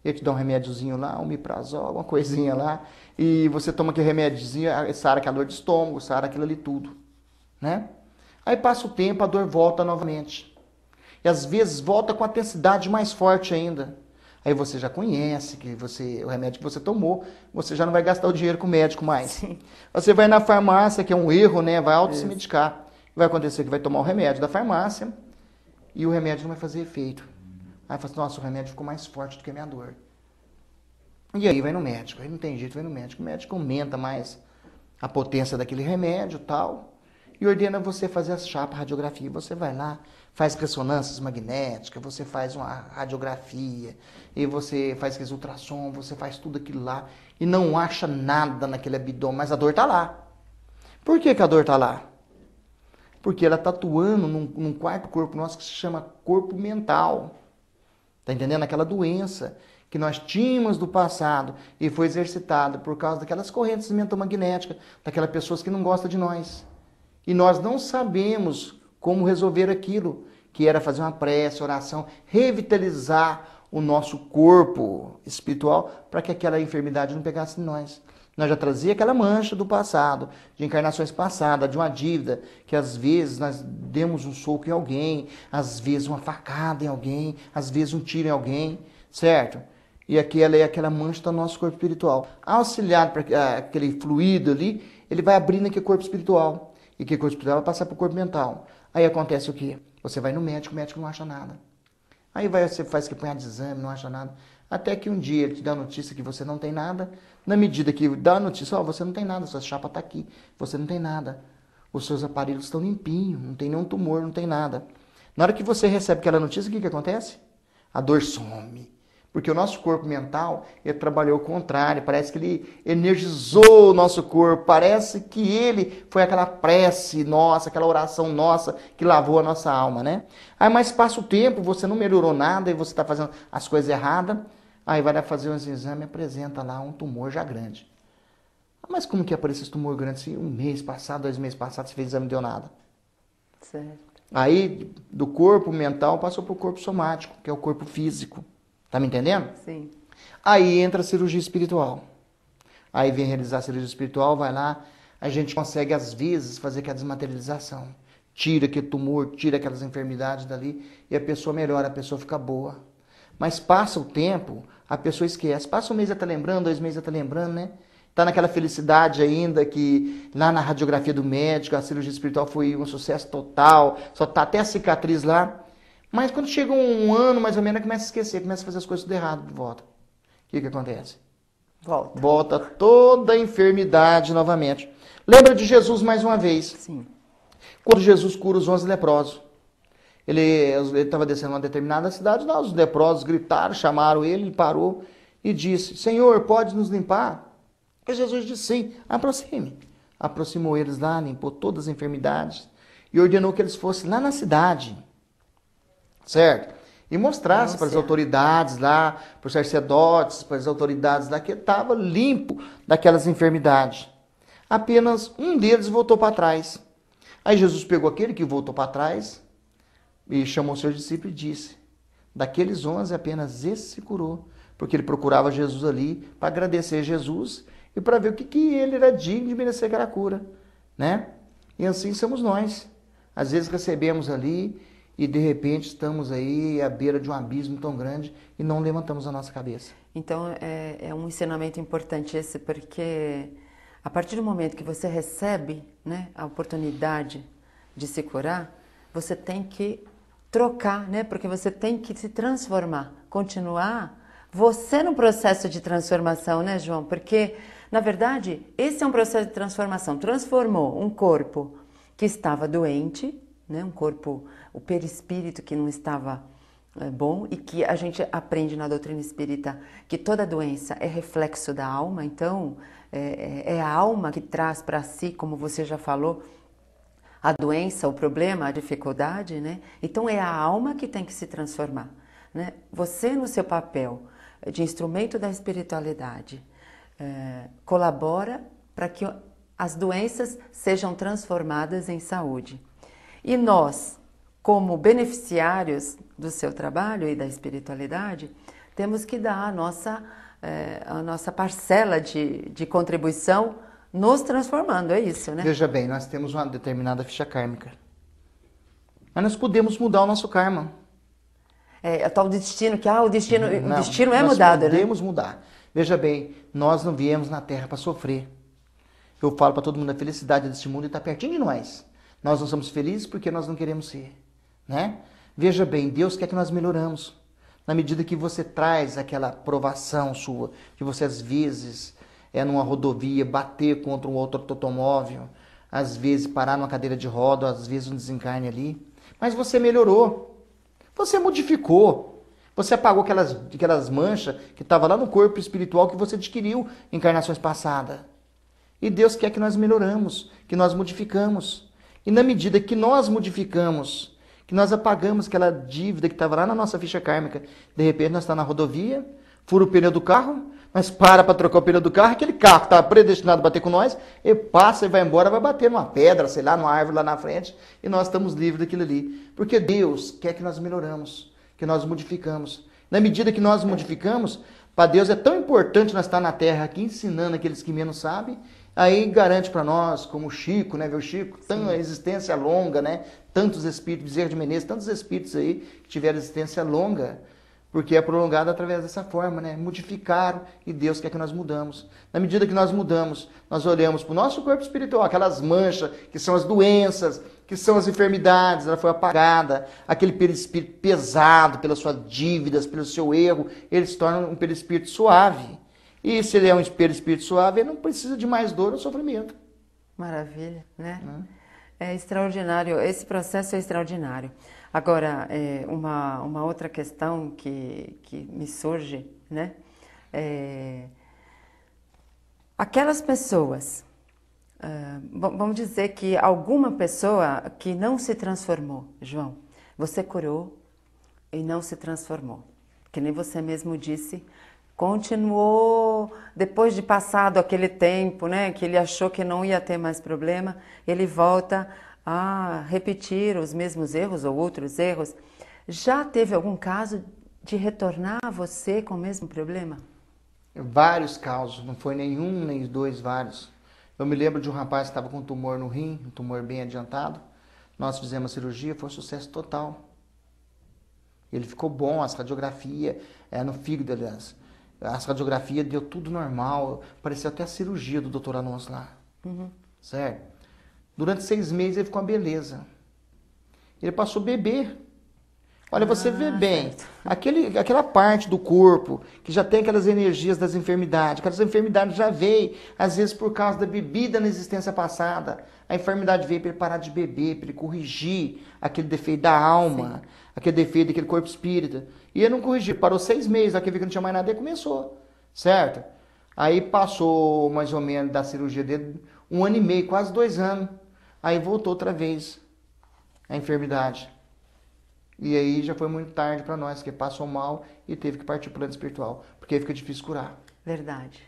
Ele te dá um remédiozinho lá, um omeprazol, uma coisinha lá, e você toma aquele remédiozinho, sara aquela dor de estômago, sara aquilo ali tudo. Né? Aí passa o tempo, a dor volta novamente. E às vezes volta com a intensidade mais forte ainda. Aí você já conhece que o remédio que você tomou, você já não vai gastar o dinheiro com o médico mais. Sim. Você vai na farmácia, que é um erro, né? Vai auto se medicar. Vai acontecer que vai tomar o remédio da farmácia e o remédio não vai fazer efeito. Aí fala assim, nossa, o remédio ficou mais forte do que a minha dor. E aí vai no médico. Aí não tem jeito, vai no médico. O médico aumenta mais a potência daquele remédio e tal. E ordena você fazer a chapa, radiografia. Você vai lá, faz ressonâncias magnéticas, você faz uma radiografia, e você faz aqueles ultrassom, você faz tudo aquilo lá, e não acha nada naquele abdômen, mas a dor está lá. Por que a dor está lá? Porque ela está atuando num quarto corpo nosso que se chama corpo mental. Está entendendo? Aquela doença que nós tínhamos do passado e foi exercitada por causa daquelas correntes mentomagnéticas, daquelas pessoas que não gostam de nós. E nós não sabemos como resolver aquilo, que era fazer uma prece, oração, revitalizar o nosso corpo espiritual para que aquela enfermidade não pegasse em nós. Nós já trazia aquela mancha do passado, de encarnações passadas, de uma dívida, que às vezes nós demos um soco em alguém, às vezes uma facada em alguém, às vezes um tiro em alguém, certo? E aquela mancha do nosso corpo espiritual. Auxiliado para aquele fluido ali, ele vai abrindo aquele corpo espiritual. E que o corpo espiritual vai passar para o corpo mental. Aí acontece o quê? Você vai no médico, o médico não acha nada. Aí você faz que põe de exame, não acha nada. Até que um dia ele te dá a notícia que você não tem nada. Na medida que dá a notícia, você não tem nada, sua chapa está aqui, você não tem nada. Os seus aparelhos estão limpinhos, não tem nenhum tumor, não tem nada. Na hora que você recebe aquela notícia, o que acontece? A dor some. Porque o nosso corpo mental, ele trabalhou o contrário, parece que ele energizou o nosso corpo, parece que ele foi aquela prece nossa, aquela oração nossa que lavou a nossa alma, né? Aí mais passa o tempo, você não melhorou nada e você está fazendo as coisas erradas, aí vai lá fazer uns exames e apresenta lá um tumor já grande. Mas como que apareceu esse tumor grande? Se um mês passado, 2 meses passados, você fez exame e não deu nada. Certo. Aí do corpo mental passou para o corpo somático, que é o corpo físico. Tá me entendendo? Sim. Aí entra a cirurgia espiritual. Aí vem realizar a cirurgia espiritual, vai lá, a gente consegue às vezes fazer aquela desmaterialização. Tira aquele tumor, tira aquelas enfermidades dali e a pessoa melhora, a pessoa fica boa. Mas passa o tempo, a pessoa esquece. Passa um mês já tá lembrando, 2 meses já tá lembrando, né? Tá naquela felicidade ainda que lá na radiografia do médico, a cirurgia espiritual foi um sucesso total, só tá até a cicatriz lá. Mas quando chega um ano, mais ou menos, começa a esquecer, começa a fazer as coisas tudo errado de volta. O que acontece? Volta toda a enfermidade novamente. Lembra de Jesus mais uma vez. Sim. Quando Jesus cura os 11 leprosos. Ele estava descendo uma determinada cidade, lá os leprosos gritaram, chamaram ele parou e disse, Senhor, pode nos limpar? E Jesus disse, sim, aproxime. Aproximou eles lá, limpou todas as enfermidades e ordenou que eles fossem lá na cidade. Certo? E mostrasse para as autoridades lá, para os sacerdotes, para as autoridades lá, que estava limpo daquelas enfermidades. Apenas um deles voltou para trás. Aí Jesus pegou aquele que voltou para trás e chamou seus discípulos e disse, daqueles 11 apenas esse se curou, porque ele procurava Jesus ali para agradecer Jesus e para ver o que ele era digno de merecer aquela cura, né? E assim somos nós. Às vezes recebemos ali e de repente estamos aí à beira de um abismo tão grande e não levantamos a nossa cabeça. Então é um ensinamento importante esse, porque a partir do momento que você recebe, né, a oportunidade de se curar, você tem que trocar, né? Porque você tem que se transformar, continuar você no processo de transformação, né, João? Porque, na verdade, esse é um processo de transformação. Transformou um corpo que estava doente, né? Um corpo, o perispírito que não estava bom, e que a gente aprende na doutrina espírita que toda doença é reflexo da alma. Então, é a alma que traz para si, como você já falou, a doença, o problema, a dificuldade, né? Então é a alma que tem que se transformar, né? Você no seu papel de instrumento da espiritualidade colabora para que as doenças sejam transformadas em saúde. E nós, como beneficiários do seu trabalho e da espiritualidade, temos que dar a nossa parcela de contribuição nos transformando, é isso, né? Veja bem, nós temos uma determinada ficha kármica. Mas nós podemos mudar o nosso karma. É tal destino, que o destino é mudado, né? Nós podemos mudar. Veja bem, nós não viemos na Terra para sofrer. Eu falo para todo mundo, a felicidade deste mundo está pertinho de nós. Nós não somos felizes porque nós não queremos ser, né? Veja bem, Deus quer que nós melhoramos. Na medida que você traz aquela provação sua, que você às vezes numa rodovia, bater contra um outro automóvel, às vezes parar numa cadeira de roda, às vezes um desencarne ali. Mas você melhorou, você modificou, você apagou aquelas manchas que estavam lá no corpo espiritual que você adquiriu em encarnações passadas. E Deus quer que nós melhoramos, que nós modificamos. E na medida que nós modificamos, que nós apagamos aquela dívida que estava lá na nossa ficha kármica, de repente nós estamos na rodovia, fura o pneu do carro, mas para trocar o pneu do carro, aquele carro que está predestinado a bater com nós, ele passa e vai embora, vai bater numa pedra, sei lá, numa árvore lá na frente, e nós estamos livres daquilo ali. Porque Deus quer que nós melhoramos, que nós modificamos. Na medida que nós modificamos, para Deus é tão importante nós estar na Terra aqui ensinando aqueles que menos sabem, aí garante para nós, como o Chico, né, viu Chico? Tanta existência longa, né? Tantos espíritos, Bezerra de Menezes, tantos espíritos aí que tiveram existência longa, porque é prolongado através dessa forma, né? Modificaram e Deus quer que nós mudamos. Na medida que nós mudamos, nós olhamos para o nosso corpo espiritual, aquelas manchas que são as doenças, que são as enfermidades, ela foi apagada, aquele perispírito pesado pelas suas dívidas, pelo seu erro, ele se torna um perispírito suave. E se ele é um perispírito suave, ele não precisa de mais dor ou sofrimento. Maravilha, né? É extraordinário, esse processo é extraordinário. Agora, uma outra questão que me surge, né? Aquelas pessoas, vamos dizer que alguma pessoa que não se transformou, João, você curou e não se transformou, que nem você mesmo disse, continuou, depois de passado aquele tempo, né, que ele achou que não ia ter mais problema, ele volta a repetir os mesmos erros ou outros erros. Já teve algum caso de retornar a você com o mesmo problema? Vários casos, não foi nenhum, nem dois, vários. Eu me lembro de um rapaz que estava com um tumor no rim, um tumor bem adiantado. Nós fizemos a cirurgia, foi um sucesso total. Ele ficou bom, as radiografias, no fígado, aliás. As radiografias deu tudo normal, parecia até a cirurgia do doutor Alonso lá. Certo? Durante 6 meses ele ficou uma beleza. Ele passou a beber. Olha, você vê bem, aquela parte do corpo que já tem aquelas energias das enfermidades, aquelas enfermidades já veio, às vezes por causa da bebida na existência passada. A enfermidade veio para ele parar de beber, para ele corrigir aquele defeito da alma, aquele defeito daquele corpo espírita. E ele não corrigiu, parou 6 meses, aquele que não tinha mais nada, ele começou, certo? Aí passou mais ou menos da cirurgia dele 1 ano e meio, quase 2 anos. Aí voltou outra vez a enfermidade. E aí já foi muito tarde para nós, que passou mal e teve que partir para o plano espiritual, porque fica difícil curar. Verdade.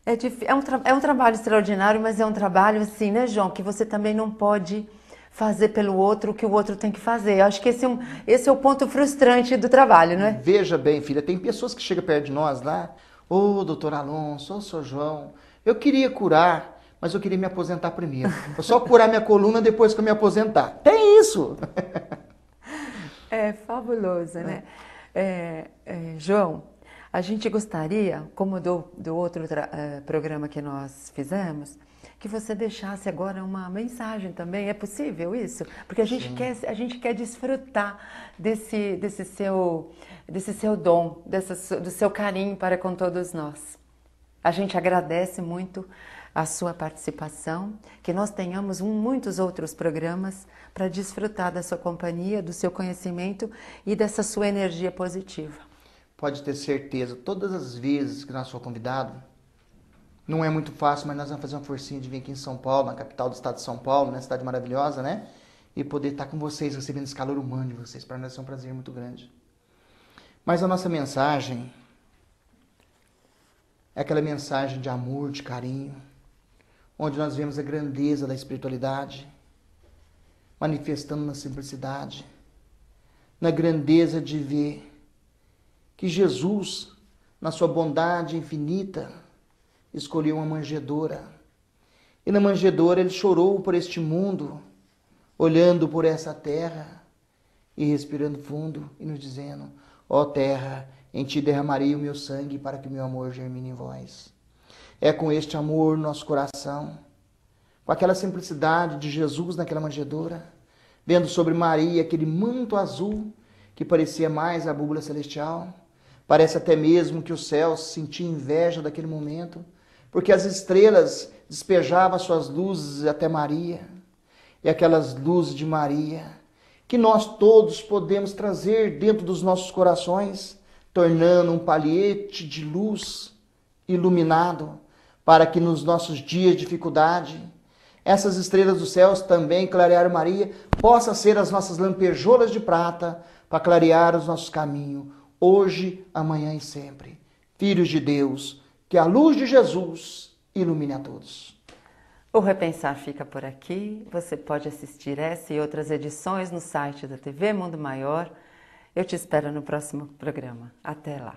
É um trabalho extraordinário, mas é um trabalho assim, né, João, que você também não pode fazer pelo outro o que o outro tem que fazer. Eu acho que esse é o ponto frustrante do trabalho, não é? Veja bem, filha, tem pessoas que chegam perto de nós lá, ô, doutor Alonso, ô, Sr. João, eu queria curar, mas eu queria me aposentar primeiro. Eu só curar minha coluna depois que eu me aposentar. Tem isso! É fabuloso, né? João, a gente gostaria, como do outro programa que nós fizemos, que você deixasse agora uma mensagem também. É possível isso? Porque a gente quer desfrutar desse seu dom, do seu carinho para com todos nós. A gente agradece muito a sua participação, que nós tenhamos muitos outros programas para desfrutar da sua companhia, do seu conhecimento e dessa sua energia positiva. Pode ter certeza, todas as vezes que nós for convidado, não é muito fácil, mas nós vamos fazer uma forcinha de vir aqui em São Paulo, na capital do estado de São Paulo, né, cidade maravilhosa, né? E poder estar com vocês, recebendo esse calor humano de vocês. Para nós é um prazer muito grande. Mas a nossa mensagem é aquela mensagem de amor, de carinho, onde nós vemos a grandeza da espiritualidade, manifestando na simplicidade, na grandeza de ver que Jesus, na sua bondade infinita, escolheu uma manjedoura. E na manjedoura ele chorou por este mundo, olhando por essa terra e respirando fundo e nos dizendo: ó terra, em ti derramarei o meu sangue para que o meu amor germine em vós. É com este amor no nosso coração, com aquela simplicidade de Jesus naquela manjedoura, vendo sobre Maria aquele manto azul que parecia mais a búbula celestial. Parece até mesmo que o céu sentia inveja daquele momento, porque as estrelas despejavam suas luzes até Maria. E aquelas luzes de Maria, que nós todos podemos trazer dentro dos nossos corações, tornando um palhete de luz iluminado, para que nos nossos dias de dificuldade, essas estrelas dos céus também clarearam Maria, possa ser as nossas lampejoulas de prata para clarear os nossos caminhos, hoje, amanhã e sempre. Filhos de Deus, que a luz de Jesus ilumine a todos. O Repensar fica por aqui. Você pode assistir essa e outras edições no site da TV Mundo Maior. Eu te espero no próximo programa. Até lá.